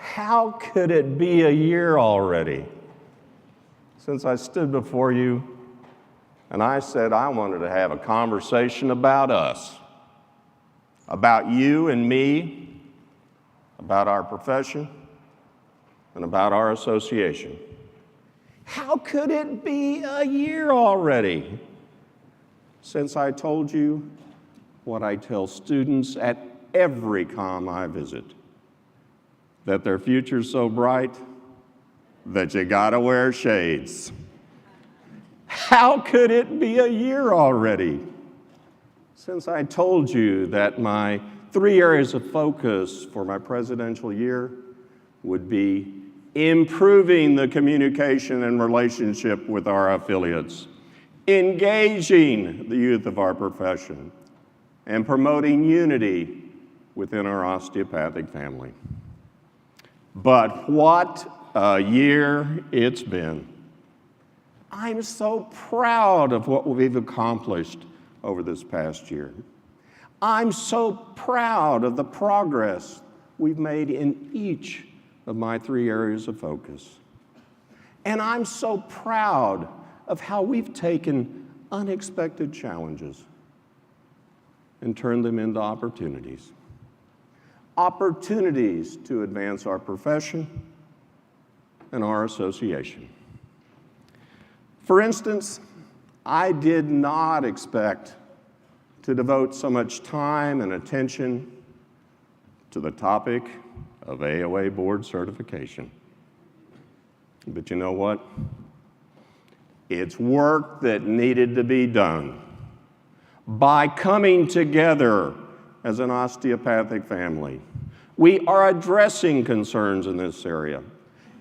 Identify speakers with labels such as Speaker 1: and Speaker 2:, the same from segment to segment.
Speaker 1: How could it be a year already since I stood before you and I said I wanted to have a conversation about us, about you and me, about our profession, and about our association? How could it be a year already since I told you what I tell students at every comm I visit, that their future's so bright that you gotta wear shades? How could it be a year already since I told you that my 3 areas of focus for my presidential year would be improving the communication and relationship with our affiliates, engaging the youth of our profession, and promoting unity within our osteopathic family? But what a year it's been. I'm so proud of what we've accomplished over this past year. I'm so proud of the progress we've made in each of my 3 areas of focus. And I'm so proud of how we've taken unexpected challenges and turned them into opportunities. Opportunities to advance our profession and our association. For instance, I did not expect to devote so much time and attention to the topic of AOA board certification. But you know what? It's work that needed to be done. By coming together as an osteopathic family, we are addressing concerns in this area,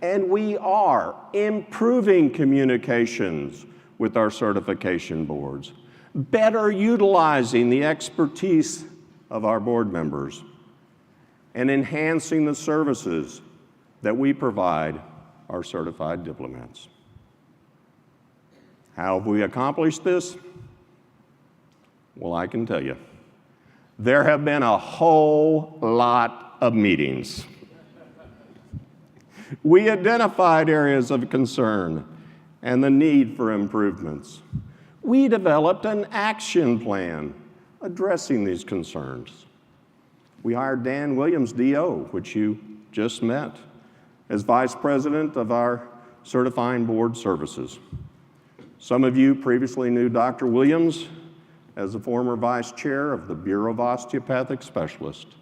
Speaker 1: and we are improving communications with our certification boards, better utilizing the expertise of our board members, and enhancing the services that we provide our certified diplomats. How have we accomplished this? Well, I can tell you, there have been a whole lot of meetings. We identified areas of concern and the need for improvements. We developed an action plan addressing these concerns. We hired Dan Williams, DO, which you just met, as Vice President of our Certifying Board Services. Some of you previously knew Dr. Williams as the former Vice Chair of the Bureau of Osteopathic Specialists,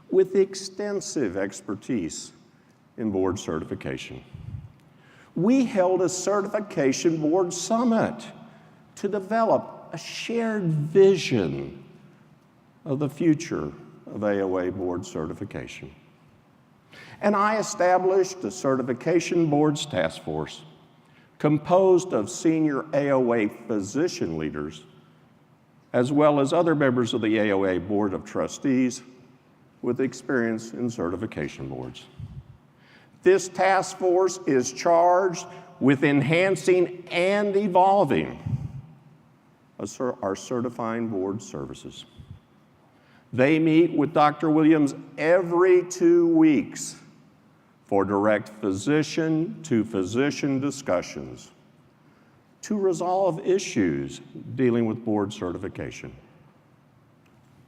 Speaker 1: with extensive expertise in board certification. We held a certification board summit to develop a shared vision of the future of AOA board certification. And I established a certification boards task force composed of senior AOA physician leaders, as well as other members of the AOA Board of Trustees with experience in certification boards. This task force is charged with enhancing and evolving our certifying board services. They meet with Dr. Williams every 2 weeks for direct physician-to-physician discussions to resolve issues dealing with board certification.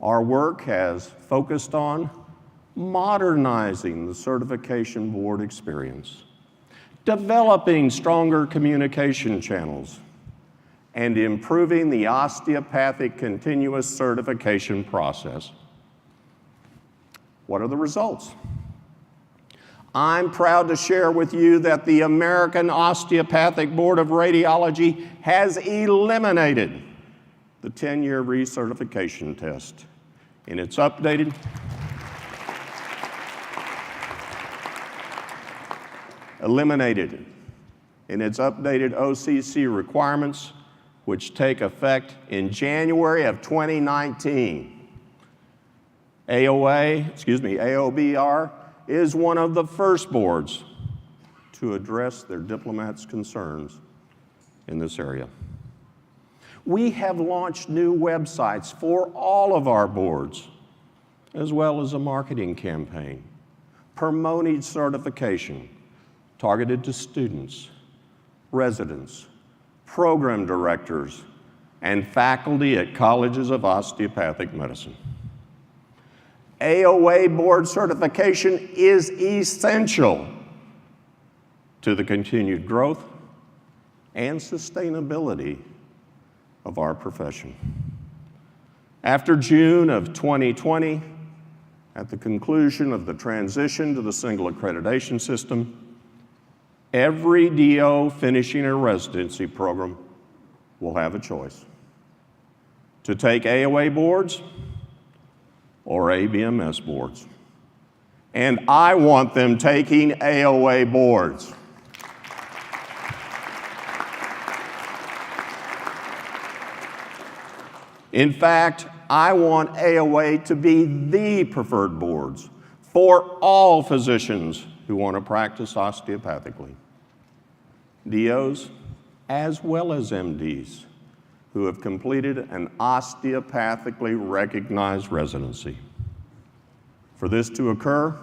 Speaker 1: Our work has focused on modernizing the certification board experience, developing stronger communication channels, and improving the osteopathic continuous certification process. What are the results? I'm proud to share with you that the American Osteopathic Board of Radiology has eliminated the 10-year recertification test in its updated OCC requirements, which take effect in January of 2019. AOBR is one of the first boards to address their diplomats' concerns in this area. We have launched new websites for all of our boards, as well as a marketing campaign promoting certification targeted to students, residents, program directors, and faculty at colleges of osteopathic medicine. AOA board certification is essential to the continued growth and sustainability of our profession. After June of 2020, at the conclusion of the transition to the single accreditation system, every DO finishing a residency program will have a choice: to take AOA boards or ABMS boards. And I want them taking AOA boards. In fact, I want AOA to be the preferred boards for all physicians who want to practice osteopathically. DOs, as well as MDs, who have completed an osteopathically recognized residency. For this to occur,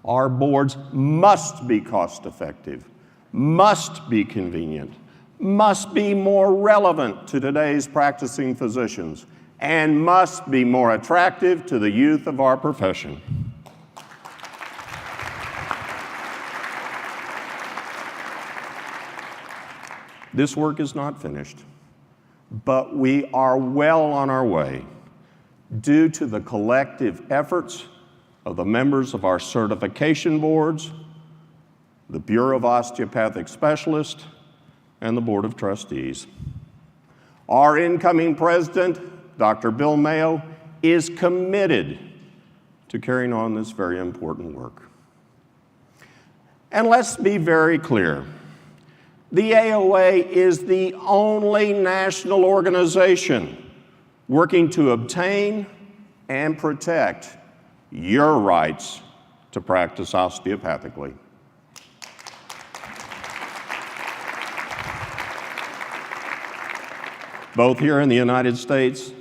Speaker 1: our boards must be cost-effective, must be convenient, must be more relevant to today's practicing physicians, and must be more attractive to the youth of our profession. This work is not finished, but we are well on our way due to the collective efforts of the members of our certification boards, the Bureau of Osteopathic Specialists, and the Board of Trustees. Our incoming president, Dr. Bill Mayo, is committed to carrying on this very important work. And let's be very clear. The AOA is the only national organization working to obtain and protect your rights to practice osteopathically. Both here in the United States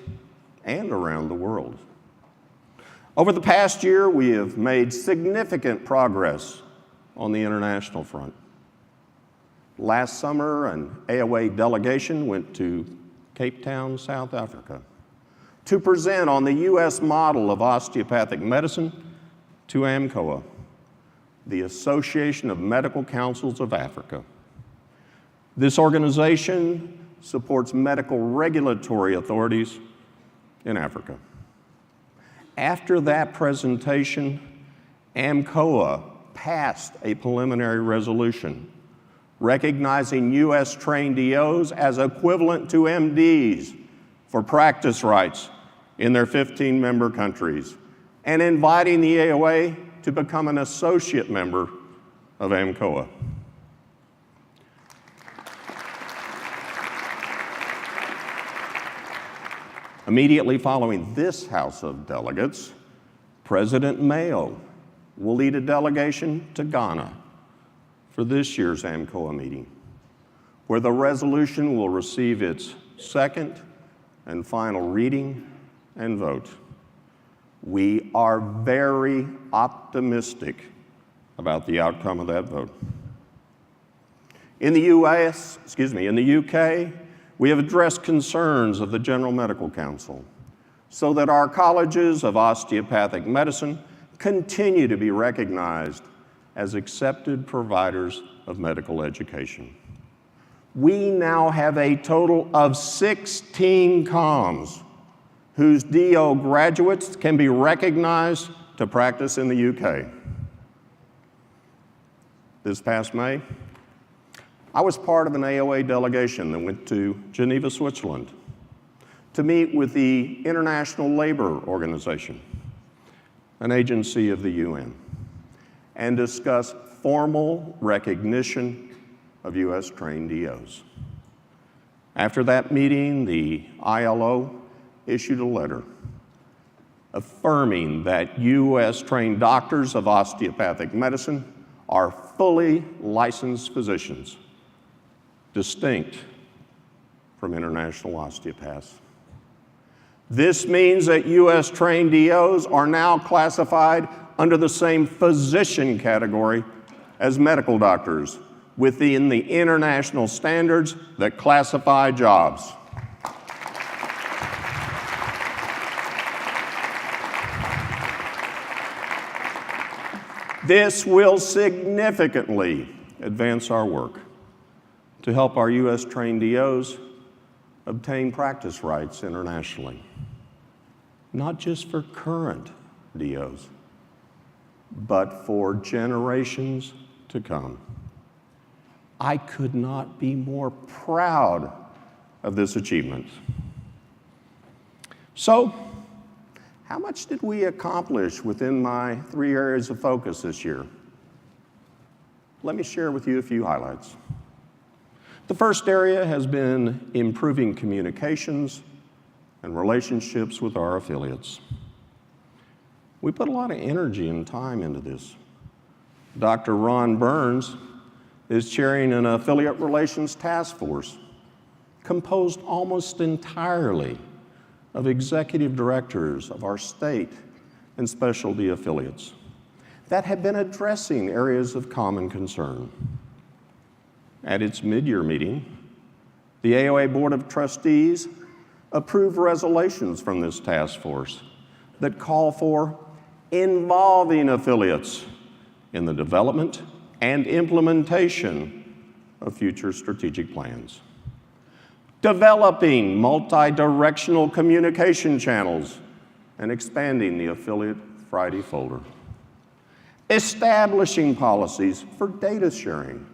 Speaker 1: and around the world. Over the past year, we have made significant progress on the international front. Last summer, an AOA delegation went to Cape Town, South Africa, to present on the U.S. model of osteopathic medicine to AMCOA, the Association of Medical Councils of Africa. This organization supports medical regulatory authorities in Africa. After that presentation, AMCOA passed a preliminary resolution recognizing U.S.-trained DOs as equivalent to MDs for practice rights in their 15-member countries, and inviting the AOA to become an associate member of AMCOA. Immediately following this House of Delegates, President Mayo will lead a delegation to Ghana for this year's AMCOA meeting, where the resolution will receive its second and final reading and vote. We are very optimistic about the outcome of that vote. In the UK, we have addressed concerns of the General Medical Council so that our colleges of osteopathic medicine continue to be recognized as accepted providers of medical education. We now have a total of 16 COMs whose DO graduates can be recognized to practice in the UK. This past May, I was part of an AOA delegation that went to Geneva, Switzerland, to meet with the International Labor Organization, an agency of the UN, and discuss formal recognition of US-trained DOs. After that meeting, the ILO issued a letter affirming that US-trained doctors of osteopathic medicine are fully licensed physicians, distinct from international osteopaths. This means that U.S. trained DOs are now classified under the same physician category as medical doctors within the international standards that classify jobs. This will significantly advance our work to help our U.S. trained DOs obtain practice rights internationally, not just for current DOs, but for generations to come. I could not be more proud of this achievement. So, how much did we accomplish within my 3 areas of focus this year? Let me share with you a few highlights. The first area has been improving communications and relationships with our affiliates. We put a lot of energy and time into this. Dr. Ron Burns is chairing an affiliate relations task force composed almost entirely of executive directors of our state and specialty affiliates that have been addressing areas of common concern. At its mid-year meeting, the AOA Board of Trustees approved resolutions from this task force that call for involving affiliates in the development and implementation of future strategic plans, developing multi-directional communication channels and expanding the Affiliate Friday folder, establishing policies for data sharing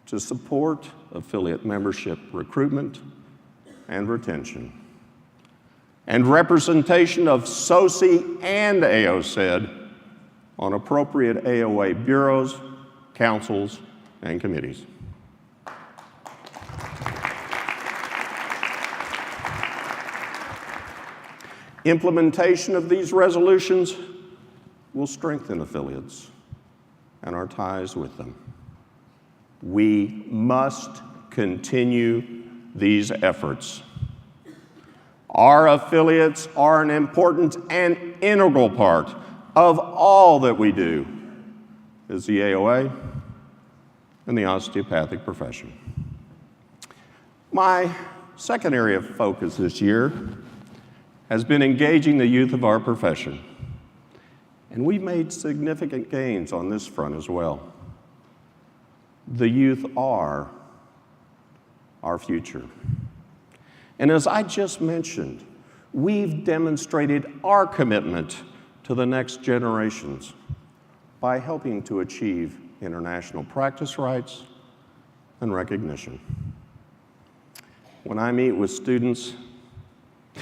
Speaker 1: to support affiliate membership recruitment and retention, and representation of SOCI and AOCED on appropriate AOA bureaus, councils, and committees. Implementation of these resolutions will strengthen affiliates and our ties with them. We must continue these efforts. Our affiliates are an important and integral part of all that we do as the AOA and the osteopathic profession. My second area of focus this year has been engaging the youth of our profession, and we've made significant gains on this front as well. The youth are our future. And as I just mentioned, we've demonstrated our commitment to the next generations by helping to achieve international practice rights and recognition. When I meet with students,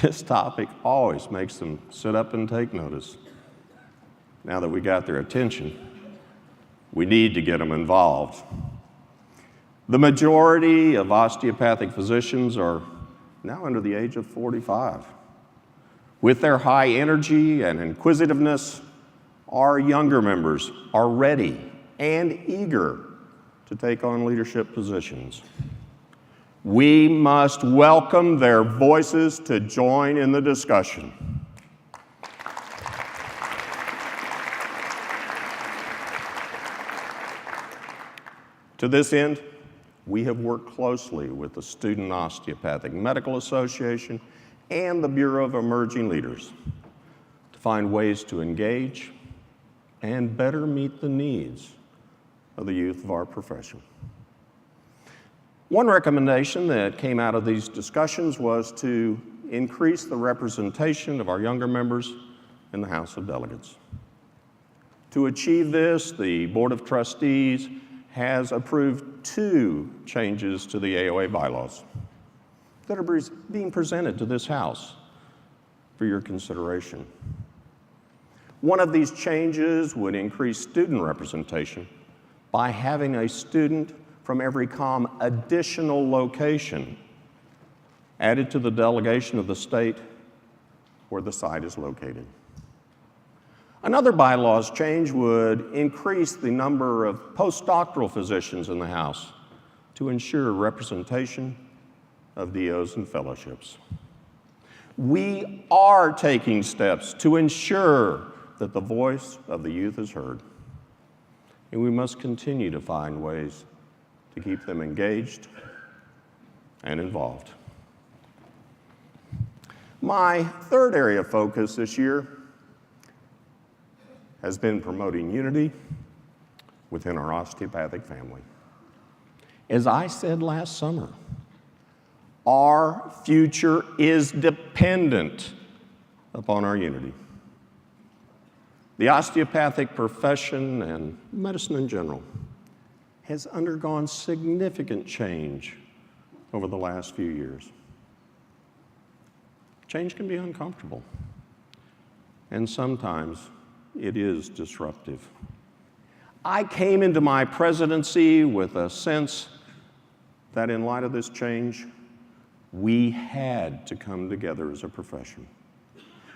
Speaker 1: this topic always makes them sit up and take notice. Now that we got their attention, we need to get them involved. The majority of osteopathic physicians are now under the age of 45. With their high energy and inquisitiveness, our younger members are ready and eager to take on leadership positions. We must welcome their voices to join in the discussion. To this end, we have worked closely with the Student Osteopathic Medical Association and the Bureau of Emerging Leaders to find ways to engage and better meet the needs of the youth of our profession. One recommendation that came out of these discussions was to increase the representation of our younger members in the House of Delegates. To achieve this, the Board of Trustees has approved 2 changes to the AOA bylaws that are being presented to this House for your consideration. One of these changes would increase student representation by having a student from every additional location added to the delegation of the state where the site is located. Another bylaws change would increase the number of postdoctoral physicians in the House to ensure representation of DOs and fellowships. We are taking steps to ensure that the voice of the youth is heard. And we must continue to find ways to keep them engaged and involved. My third area of focus this year has been promoting unity within our osteopathic family. As I said last summer, our future is dependent upon our unity. The osteopathic profession and medicine in general has undergone significant change over the last few years. Change can be uncomfortable, and sometimes it is disruptive. I came into my presidency with a sense that in light of this change, we had to come together as a profession.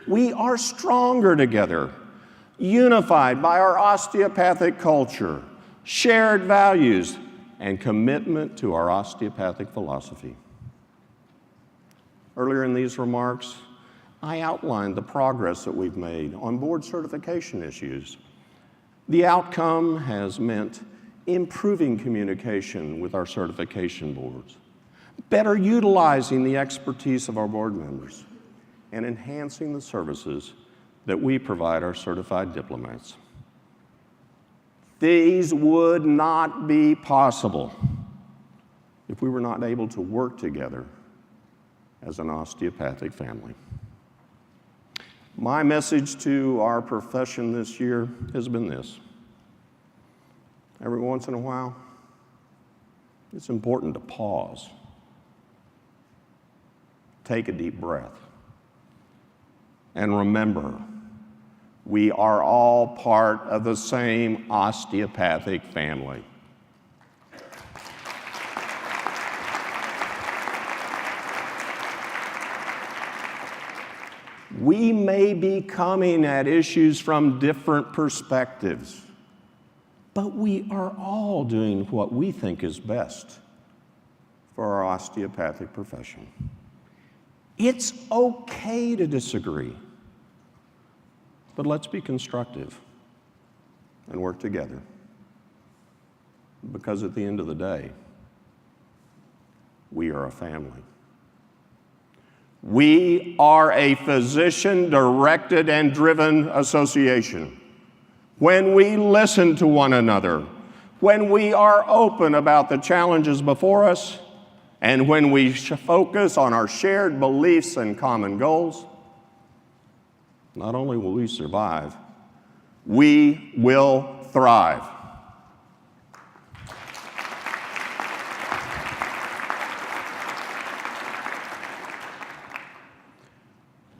Speaker 1: We are stronger together, unified by our osteopathic culture, shared values, and commitment to our osteopathic philosophy. Earlier in these remarks, I outlined the progress that we've made on board certification issues. The outcome has meant improving communication with our certification boards, better utilizing the expertise of our board members, and enhancing the services that we provide our certified diplomats. These would not be possible if we were not able to work together as an osteopathic family. My message to our profession this year has been this. Every once in a while, it's important to pause, take a deep breath, and remember, we are all part of the same osteopathic family. We may be coming at issues from different perspectives, but we are all doing what we think is best for our osteopathic profession. It's okay to disagree, but let's be constructive and work together, because at the end of the day, we are a family. We are a physician-directed and driven association. When we listen to one another, when we are open about the challenges before us, and when we focus on our shared beliefs and common goals, not only will we survive, we will thrive.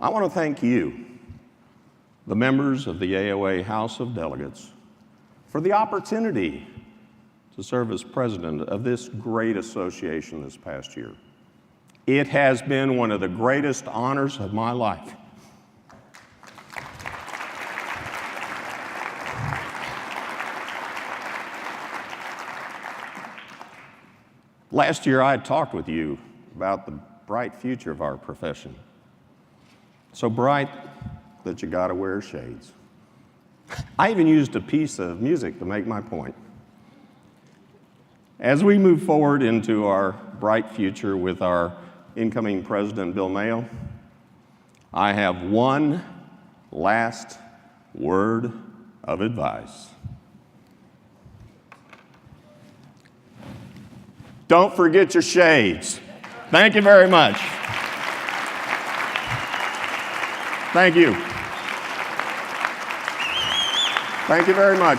Speaker 1: I want to thank you, the members of the AOA House of Delegates, for the opportunity to serve as president of this great association this past year. It has been one of the greatest honors of my life. Last year, I had talked with you about the bright future of our profession. So bright that you gotta wear shades. I even used a piece of music to make my point. As we move forward into our bright future with our incoming president, Bill Mayo, I have one last word of advice. Don't forget your shades. Thank you very much. Thank you. Thank you very much.